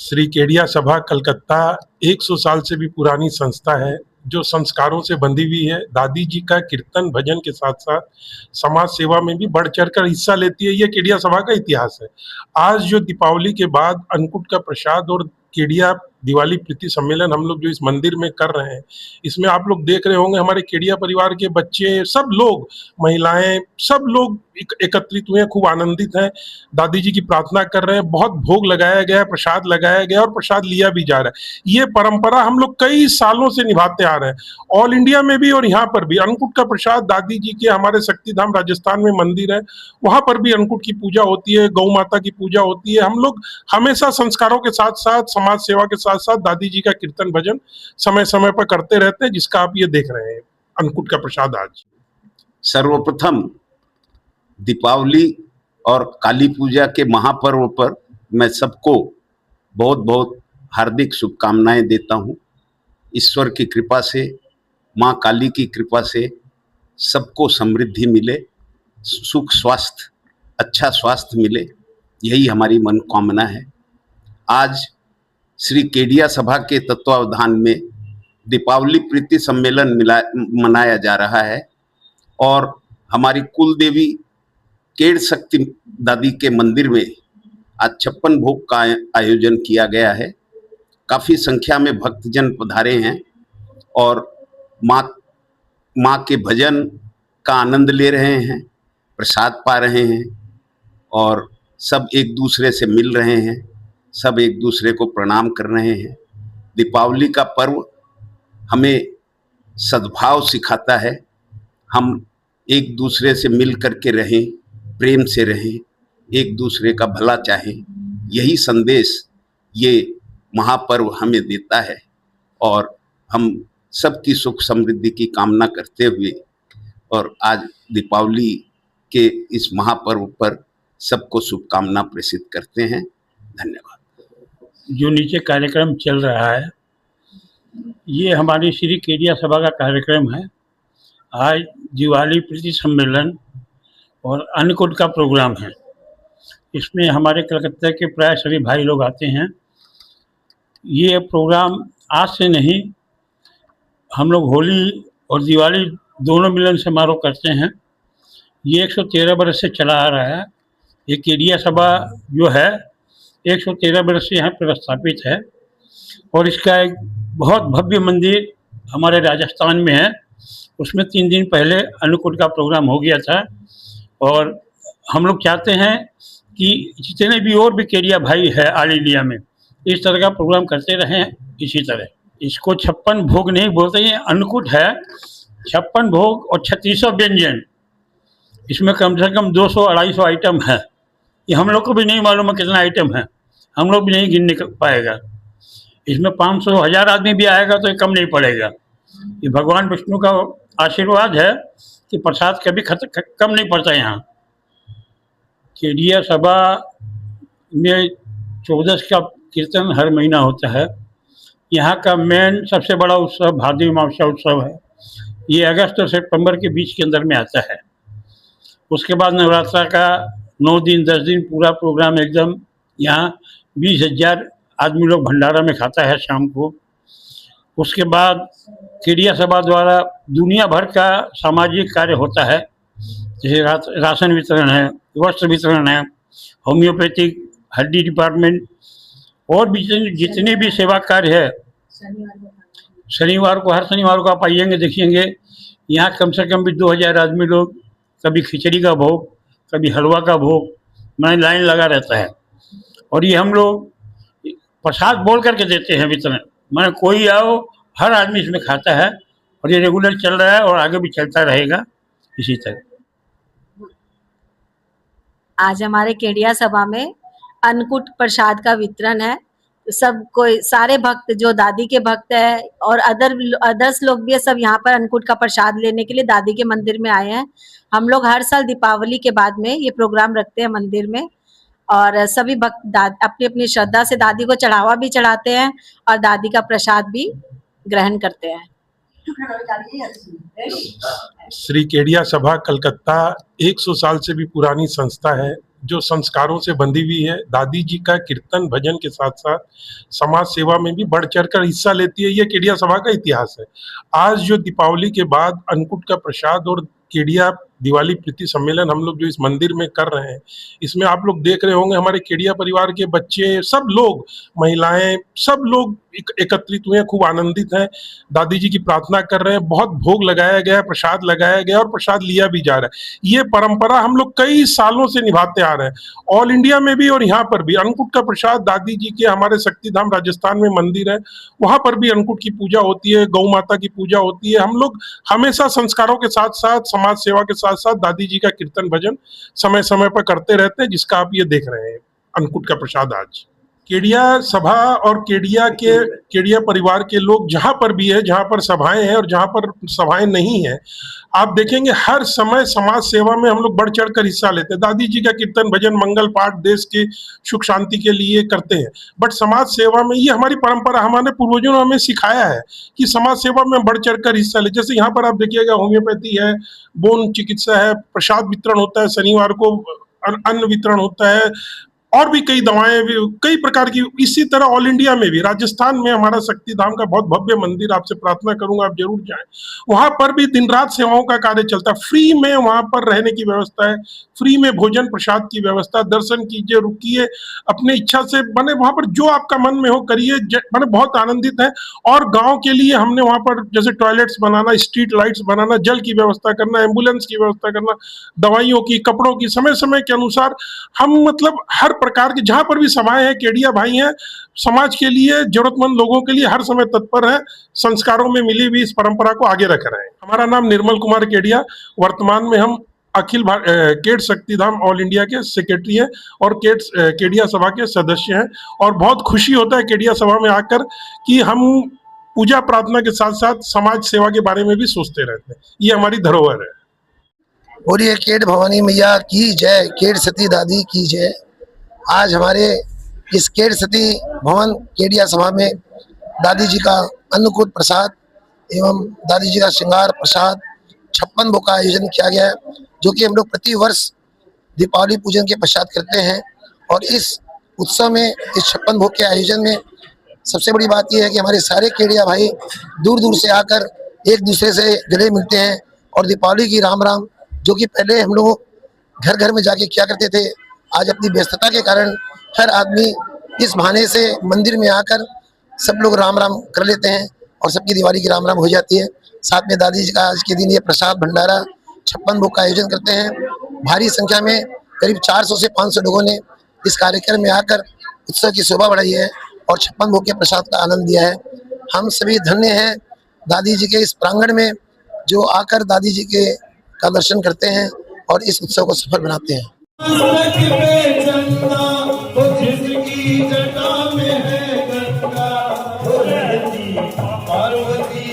श्री केडिया सभा कलकत्ता 100 साल से भी पुरानी संस्था है जो संस्कारों से बंधी हुई है। दादी जी का कीर्तन भजन के साथ साथ समाज सेवा में भी बढ़ चढ़कर हिस्सा लेती है। ये केडिया सभा का इतिहास है। आज जो दीपावली के बाद अन्नकूट का प्रसाद और केडिया दिवाली प्रीति सम्मेलन हम लोग जो इस मंदिर में कर रहे हैं, इसमें आप लोग देख रहे होंगे हमारे केडिया परिवार के बच्चे, सब लोग, महिलाएं, सब लोग एकत्रित हुए हैं, खूब आनंदित हैं, दादी जी की प्रार्थना कर रहे हैं। बहुत भोग लगाया गया है, प्रसाद लगाया गया और प्रसाद लिया भी जा रहा है। ये परंपरा हम लोग कई सालों से निभाते आ रहे हैं। ऑल इंडिया में भी और यहाँ पर भी अन्नकूट का प्रसाद दादी जी के, हमारे शक्तिधाम राजस्थान में मंदिर है, वहां पर भी अन्नकूट की पूजा होती है, गौ माता की पूजा होती है। हम लोग हमेशा संस्कारों के साथ साथ समाज सेवा के साथ साथ दादी जी का कीर्तन भजन समय समय पर करते रहते हैं, जिसका आप ये देख रहे हैं अन्नकूट का प्रसाद। आज सर्वप्रथम दीपावली और काली पूजा के महापर्व पर मैं सबको बहुत बहुत हार्दिक शुभकामनाएं देता हूं। ईश्वर की कृपा से, मां काली की कृपा से सबको समृद्धि मिले, सुख स्वास्थ्य, अच्छा स्वास्थ्य मिले, यही हमारी मनोकामना है। आज श्री केडिया सभा के तत्वावधान में दीपावली प्रीति सम्मेलन मनाया जा रहा है और हमारी कुल देवी केड शक्ति दादी के मंदिर में आज 56 भोग का आयोजन किया गया है। काफ़ी संख्या में भक्तजन पधारे हैं और माँ के भजन का आनंद ले रहे हैं, प्रसाद पा रहे हैं और सब एक दूसरे से मिल रहे हैं, सब एक दूसरे को प्रणाम कर रहे हैं। दीपावली का पर्व हमें सद्भाव सिखाता है। हम एक दूसरे से मिल करके रहें, प्रेम से रहें, एक दूसरे का भला चाहें, यही संदेश ये महापर्व हमें देता है। और हम सबकी सुख समृद्धि की कामना करते हुए और आज दीपावली के इस महापर्व पर सबको शुभकामना प्रेषित करते हैं। धन्यवाद। जो नीचे कार्यक्रम चल रहा है, ये हमारी श्री केडिया सभा का कार्यक्रम है। आज दिवाली प्रीति सम्मेलन और अन्नकूट का प्रोग्राम है। इसमें हमारे कलकत्ता के प्राय सभी भाई लोग आते हैं। ये प्रोग्राम आज से नहीं, हम लोग होली और दिवाली दोनों मिलन समारोह करते हैं। ये 113 वर्ष से चला आ रहा है। ये केडिया सभा जो है 113 वर्ष से यहाँ प्रस्थापित है और इसका एक बहुत भव्य मंदिर हमारे राजस्थान में है। उसमें 3 दिन पहले अन्नकूट का प्रोग्राम हो गया था और हम लोग चाहते हैं कि जितने भी और भी केडिया भाई है ऑल इंडिया में, इस तरह का प्रोग्राम करते रहें। इसी तरह इसको 56 भोग नहीं बोलते, ये अन्नकूट है। 56 भोग और 3600 व्यंजन, इसमें कम से कम 200-250 आइटम है। ये हम लोग को भी नहीं मालूम है कितना आइटम है, हम लोग भी नहीं गिन निकल पाएगा। इसमें 500-1000 आदमी भी आएगा तो ये कम नहीं पड़ेगा। ये भगवान विष्णु का आशीर्वाद है कि प्रसाद कभी कम नहीं पड़ता। यहाँ केडिया सभा में 14 का कीर्तन हर महीना होता है। यहाँ का मेन सबसे बड़ा उत्सव भादवी अमावस्या उत्सव है। ये अगस्त और सितंबर के बीच के अंदर में आता है। उसके बाद नवरात्रा का 9 दिन 10 दिन पूरा प्रोग्राम एकदम, यहाँ 20,000 आदमी लोग भंडारा में खाता है शाम को। उसके बाद केडिया सभा द्वारा दुनिया भर का सामाजिक कार्य होता है, जैसे राशन वितरण है, वस्त्र वितरण है, होम्योपैथिक, हड्डी डिपार्टमेंट और भी जितने भी सेवा कार्य है। शनिवार को, हर शनिवार को आप आइएंगे देखिएंगे, यहाँ कम से कम भी 2000 आदमी लोग, कभी खिचड़ी का भोग, कभी हलवा का भोग, मैंने लाइन लगा रहता है। और ये हम लोग प्रसाद बोल करके देते हैं वितरण, मैंने कोई आओ, हर आदमी इसमें खाता है और ये रेगुलर चल रहा है और आगे भी चलता रहेगा इसी तरह। आज हमारे केडिया सभा में अन्नकूट प्रसाद का वितरण है। सब कोई, सारे भक्त जो दादी के भक्त है और अदर्स लोग भी है, सब यहाँ पर अन्नकूट का प्रसाद लेने के लिए दादी के मंदिर में आए हैं। हम लोग हर साल दीपावली के बाद में ये प्रोग्राम रखते हैं मंदिर में और सभी भक्त अपनी अपनी श्रद्धा से दादी को चढ़ावा भी चढ़ाते हैं और दादी का प्रसाद भी ग्रहण करते हैं। श्री केडिया सभा कलकत्ता 100 साल से भी पुरानी संस्था है जो संस्कारों से बंधी हुई है। दादी जी का कीर्तन भजन के साथ साथ समाज सेवा में भी बढ़ चढ़कर हिस्सा लेती है। ये केडिया सभा का इतिहास है। आज जो दीपावली के बाद अन्नकूट का प्रसाद और केडिया दिवाली प्रीति सम्मेलन हम लोग जो इस मंदिर में कर रहे हैं, इसमें आप लोग देख रहे होंगे हमारे केडिया परिवार के बच्चे, सब लोग, महिलाएं, सब लोग एकत्रित हुए हैं, खूब आनंदित हैं, दादी जी की प्रार्थना कर रहे हैं। बहुत भोग लगाया गया, प्रसाद लगाया गया और प्रसाद लिया भी जा रहा है। ये परंपरा हम लोग कई सालों से निभाते आ रहे हैं। ऑल इंडिया में भी और यहाँ पर भी अन्नकूट का प्रसाद दादी जी के, हमारे शक्तिधाम राजस्थान में मंदिर है, वहां पर भी अन्नकूट की पूजा होती है, गौ माता की पूजा होती है। हम लोग हमेशा संस्कारों के साथ साथ समाज सेवा के साथ साथ दादी जी का कीर्तन भजन समय समय पर करते रहते हैं, जिसका आप ये देख रहे हैं अन्नकूट का प्रसाद आज। केडिया सभा और केडिया परिवार के लोग जहां पर भी है, जहां पर सभाएं हैं और जहां पर सभाएं नहीं है, आप देखेंगे हर समय समाज सेवा में हम लोग बढ़ चढ़ कर हिस्सा लेते हैं। दादी जी का कीर्तन भजन मंगल पाठ देश के सुख शांति के लिए करते हैं, बट समाज सेवा में ये हमारी परंपरा, हमारे पूर्वजों ने हमें सिखाया है कि समाज सेवा में बढ़ चढ़ कर हिस्सा ले। जैसे यहाँ पर आप देखिएगा होम्योपैथी है, बोन चिकित्सा है, प्रसाद वितरण होता है, शनिवार को अन्न वितरण होता है, और भी कई दवाएं भी, कई प्रकार की। इसी तरह ऑल इंडिया में भी, राजस्थान में हमारा शक्तिधाम का बहुत भव्य मंदिर, आपसे प्रार्थना करूंगा आप जरूर जाएं, वहां पर भी दिन रात सेवाओं का कार्य चलता है। फ्री में वहां पर रहने की व्यवस्था है, फ्री में भोजन प्रसाद की व्यवस्था, दर्शन कीजिए, रुकिए, अपने इच्छा से बने वहां पर जो आपका मन में हो करिए, मैंने बहुत आनंदित है। और गांव के लिए हमने वहां पर जैसे टॉयलेट्स बनाना, स्ट्रीट लाइट्स बनाना, जल की व्यवस्था करना, एम्बुलेंस की व्यवस्था करना, दवाइयों की, कपड़ों की, समय समय के अनुसार हम मतलब हर प्रकार की, जहां पर भी सभाएं हैं, केडिया भाई हैं, समाज के लिए, जरूरतमंद लोगों के लिए हर समय तत्पर है, संस्कारों में मिली हुई इस परंपरा को आगे रख रहे हैं। हमारा नाम निर्मल कुमार केडिया, वर्तमान में हम अखिल केड शक्तिधाम ऑल इंडिया के सेक्रेटरी हैं और केडिया सभा के सदस्य हैं। और बहुत खुशी होता है केडिया सभा में आकर कि हम पूजा प्रार्थना के साथ साथ समाज सेवा के बारे में भी सोचते रहते हैं। ये हमारी धरोहर है। बोलिए केड भवानी मैया की जय, केड सती दादी की जय। आज हमारे इस केड सती भवन केडिया सभा में दादी जी का अन्नकूट प्रसाद एवं दादी जी का श्रृंगार प्रसाद 56 भोग का आयोजन किया गया है, जो कि हम लोग प्रति वर्ष दीपावली पूजन के पश्चात करते हैं। और इस उत्सव में, इस 56 भोग के आयोजन में सबसे बड़ी बात यह है कि हमारे सारे केडिया भाई दूर दूर से आकर एक दूसरे से गले मिलते हैं और दीपावली की राम राम, जो कि पहले हम लोग घर घर में जाके किया करते थे, आज अपनी व्यस्तता के कारण हर आदमी इस बहाने से मंदिर में आकर सब लोग राम राम कर लेते हैं और सबकी दिवाली की राम राम हो जाती है। साथ में दादी जी का आज के दिन ये प्रसाद भंडारा 56 भोग का आयोजन करते हैं। भारी संख्या में करीब 400 से 500 लोगों ने इस कार्यक्रम में आकर उत्सव की शोभा बढ़ाई है और 56 भोग के प्रसाद का आनंद लिया है। हम सभी धन्य हैं दादी जी के इस प्रांगण में, जो आकर दादी जी के का दर्शन करते हैं और इस उत्सव को सफल बनाते हैं। पार्वती